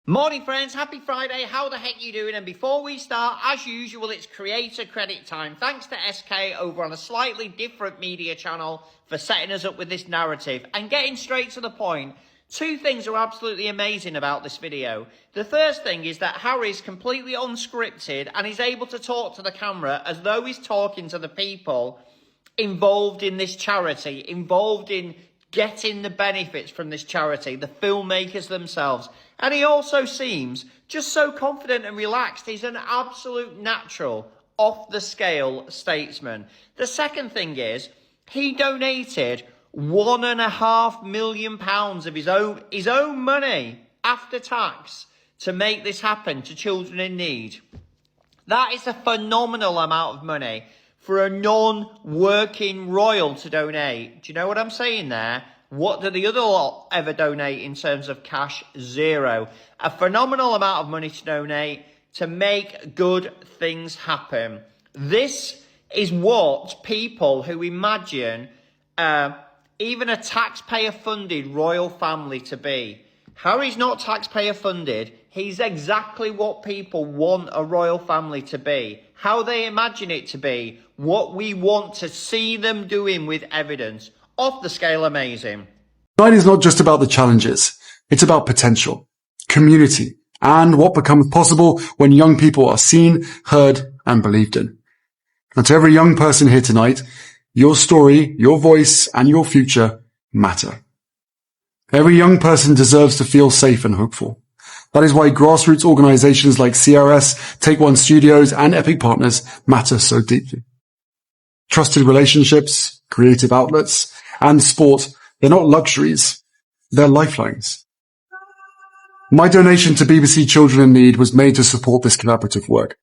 Morning friends, happy Friday, how the heck you doing? And before we start, as usual, it's creator credit time. Thanks to SK over on a slightly different media channel for setting us up with this narrative. And getting straight to the point, two things are absolutely amazing about this video. The first thing is that Harry's completely unscripted and he's able to talk to the camera as though he's talking to the people involved in this charity, involved in getting the benefits from this charity, the filmmakers themselves. And he also seems just so confident and relaxed. He's an absolute natural, off-the-scale statesman. The second thing is, he donated £1.5 million of his own money after tax to make this happen to children in need. That is a phenomenal amount of money for a non-working royal to donate. Do you know what I'm saying there? What do the other lot ever donate in terms of cash? Zero. A phenomenal amount of money to donate to make good things happen. This is what people who imagine even a taxpayer-funded royal family to be. Harry's not taxpayer-funded. He's exactly what people want a royal family to be. How they imagine it to be. What we want to see them doing with evidence. Off the scale amazing. Tonight is not just about the challenges. It's about potential, community, and what becomes possible when young people are seen, heard, and believed in. And to every young person here tonight, your story, your voice, and your future matter. Every young person deserves to feel safe and hopeful. That is why grassroots organizations like CRS, Take One Studios, and Epic Partners matter so deeply. Trusted relationships, creative outlets, and sport, they're not luxuries, they're lifelines. My donation to BBC Children in Need was made to support this collaborative work.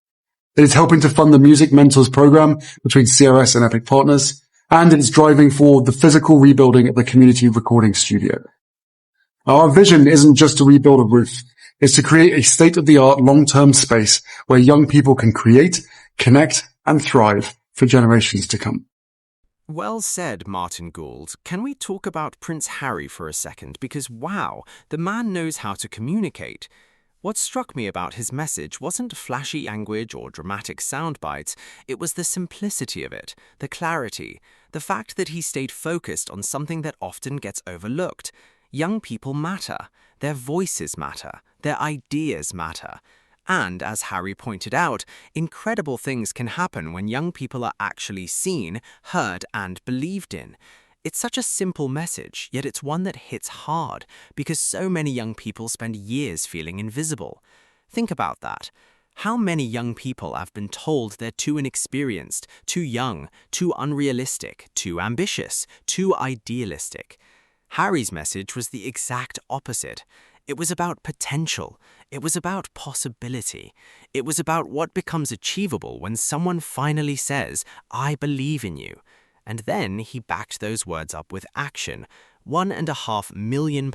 It is helping to fund the Music Mentors program between CRS and Epic Partners, and it is driving forward the physical rebuilding of the community recording studio. Our vision isn't just to rebuild a roof, it's to create a state-of-the-art long-term space where young people can create, connect, and thrive for generations to come. Well said, Martin Gould. Can we talk about Prince Harry for a second? Because wow, the man knows how to communicate. What struck me about his message wasn't flashy language or dramatic sound bites, it was the simplicity of it, the clarity, the fact that he stayed focused on something that often gets overlooked. Young people matter, their voices matter, their ideas matter. And, as Harry pointed out, incredible things can happen when young people are actually seen, heard, and believed in. It's such a simple message, yet it's one that hits hard, because so many young people spend years feeling invisible. Think about that. How many young people have been told they're too inexperienced, too young, too unrealistic, too ambitious, too idealistic? Harry's message was the exact opposite. It was about potential. It was about possibility. It was about what becomes achievable when someone finally says, "I believe in you." And then he backed those words up with action. £1.5 million,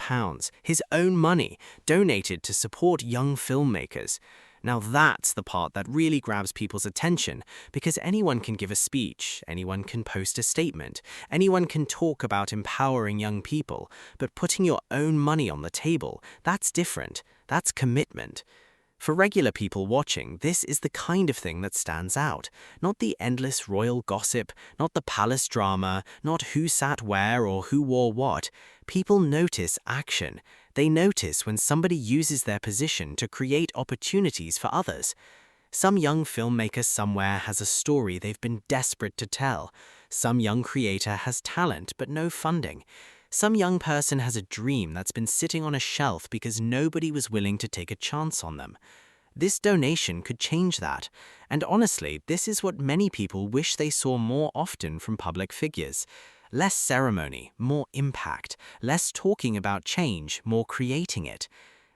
his own money, donated to support young filmmakers. Now that's the part that really grabs people's attention, because anyone can give a speech, anyone can post a statement, anyone can talk about empowering young people, but putting your own money on the table, that's different. That's commitment. For regular people watching, this is the kind of thing that stands out. Not the endless royal gossip, not the palace drama, not who sat where or who wore what. People notice action. They notice when somebody uses their position to create opportunities for others. Some young filmmaker somewhere has a story they've been desperate to tell. Some young creator has talent but no funding. Some young person has a dream that's been sitting on a shelf because nobody was willing to take a chance on them. This donation could change that. And honestly, this is what many people wish they saw more often from public figures. Less ceremony, more impact. Less talking about change, more creating it.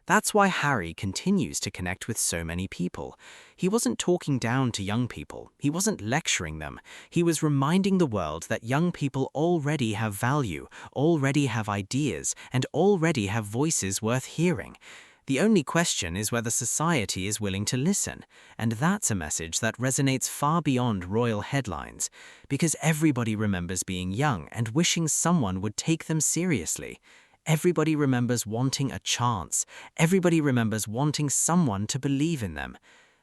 That's why Harry continues to connect with so many people. He wasn't talking down to young people. He wasn't lecturing them. He was reminding the world that young people already have value, already have ideas, and already have voices worth hearing. The only question is whether society is willing to listen, and that's a message that resonates far beyond royal headlines, because everybody remembers being young and wishing someone would take them seriously. Everybody remembers wanting a chance. Everybody remembers wanting someone to believe in them.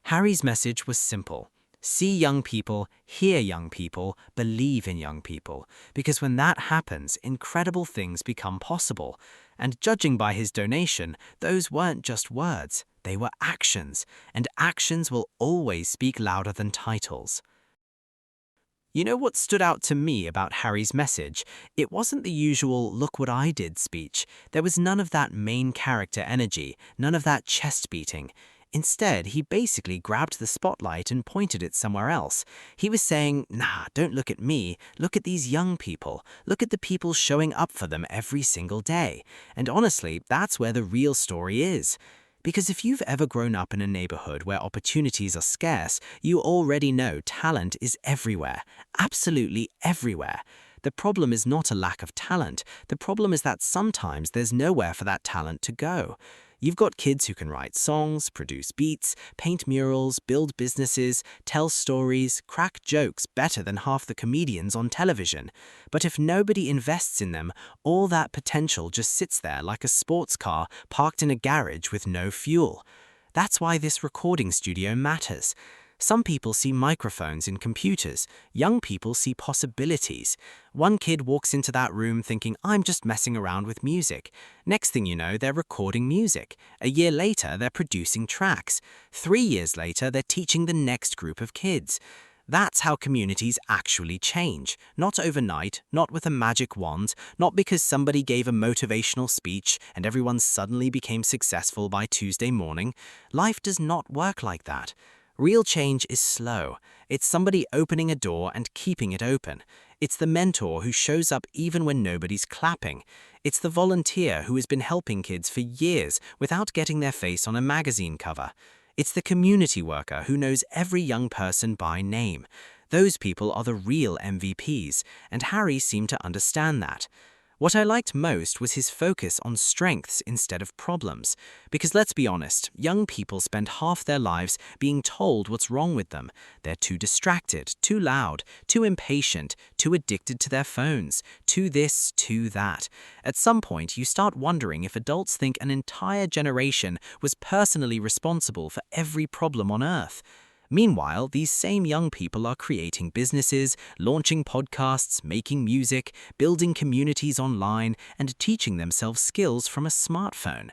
Harry's message was simple. See young people, hear young people, believe in young people. Because when that happens, incredible things become possible. And judging by his donation, those weren't just words, they were actions. And actions will always speak louder than titles. You know what stood out to me about Harry's message? It wasn't the usual "look what I did" speech. There was none of that main character energy, none of that chest beating. Instead, he basically grabbed the spotlight and pointed it somewhere else. He was saying, nah, don't look at me, look at these young people. Look at the people showing up for them every single day. And honestly, that's where the real story is. Because if you've ever grown up in a neighborhood where opportunities are scarce, you already know talent is everywhere, absolutely everywhere. The problem is not a lack of talent. The problem is that sometimes there's nowhere for that talent to go. You've got kids who can write songs, produce beats, paint murals, build businesses, tell stories, crack jokes better than half the comedians on television. But if nobody invests in them, all that potential just sits there like a sports car parked in a garage with no fuel. That's why this recording studio matters. Some people see microphones in computers. Young people see possibilities. One kid walks into that room thinking, I'm just messing around with music. Next thing you know, they're recording music. A year later, they're producing tracks. 3 years later, they're teaching the next group of kids. That's how communities actually change. Not overnight, not with a magic wand, not because somebody gave a motivational speech and everyone suddenly became successful by Tuesday morning. Life does not work like that. Real change is slow. It's somebody opening a door and keeping it open. It's the mentor who shows up even when nobody's clapping. It's the volunteer who has been helping kids for years without getting their face on a magazine cover. It's the community worker who knows every young person by name. Those people are the real MVPs, and Harry seemed to understand that. What I liked most was his focus on strengths instead of problems. Because let's be honest, young people spend half their lives being told what's wrong with them. They're too distracted, too loud, too impatient, too addicted to their phones, too this, too that. At some point, you start wondering if adults think an entire generation was personally responsible for every problem on Earth. Meanwhile, these same young people are creating businesses, launching podcasts, making music, building communities online, and teaching themselves skills from a smartphone.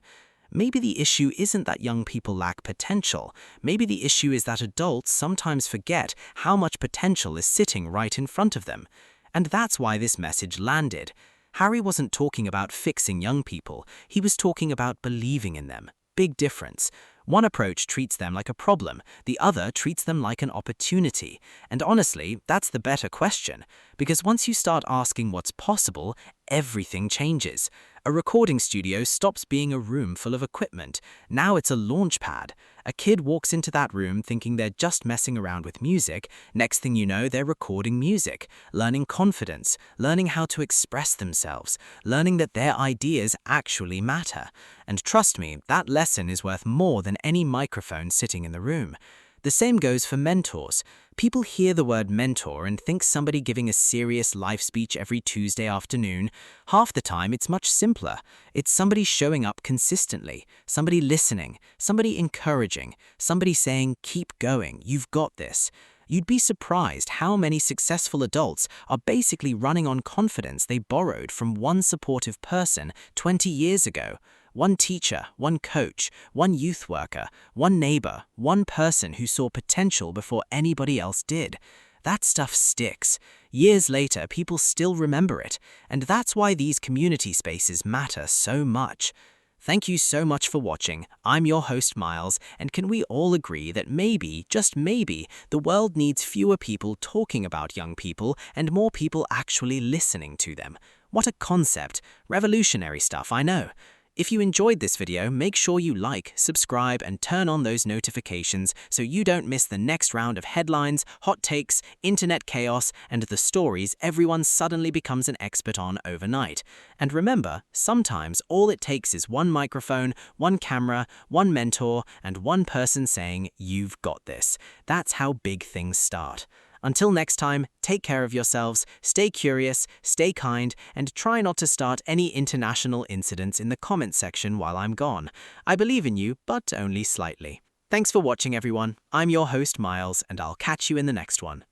Maybe the issue isn't that young people lack potential. Maybe the issue is that adults sometimes forget how much potential is sitting right in front of them. And that's why this message landed. Harry wasn't talking about fixing young people. He was talking about believing in them. Big difference. One approach treats them like a problem, the other treats them like an opportunity. And honestly, that's the better question, because once you start asking what's possible, everything changes. A recording studio stops being a room full of equipment. Now it's a launch pad. A kid walks into that room thinking they're just messing around with music. Next thing you know, they're recording music, learning confidence, learning how to express themselves, learning that their ideas actually matter. And trust me, that lesson is worth more than any microphone sitting in the room. The same goes for mentors. People hear the word mentor and think somebody giving a serious life speech every Tuesday afternoon. Half the time, it's much simpler. It's somebody showing up consistently, somebody listening, somebody encouraging, somebody saying, keep going, you've got this. You'd be surprised how many successful adults are basically running on confidence they borrowed from one supportive person 20 years ago. One teacher, one coach, one youth worker, one neighbor, one person who saw potential before anybody else did. That stuff sticks. Years later, people still remember it, and that's why these community spaces matter so much. Thank you so much for watching. I'm your host, Miles, and can we all agree that maybe, just maybe, the world needs fewer people talking about young people and more people actually listening to them? What a concept. Revolutionary stuff, I know. If you enjoyed this video, make sure you like, subscribe, and turn on those notifications so you don't miss the next round of headlines, hot takes, internet chaos, and the stories everyone suddenly becomes an expert on overnight. And remember, sometimes all it takes is one microphone, one camera, one mentor, and one person saying, "You've got this." That's how big things start. Until next time, take care of yourselves, stay curious, stay kind, and try not to start any international incidents in the comments section while I'm gone. I believe in you, but only slightly. Thanks for watching, everyone. I'm your host, Miles, and I'll catch you in the next one.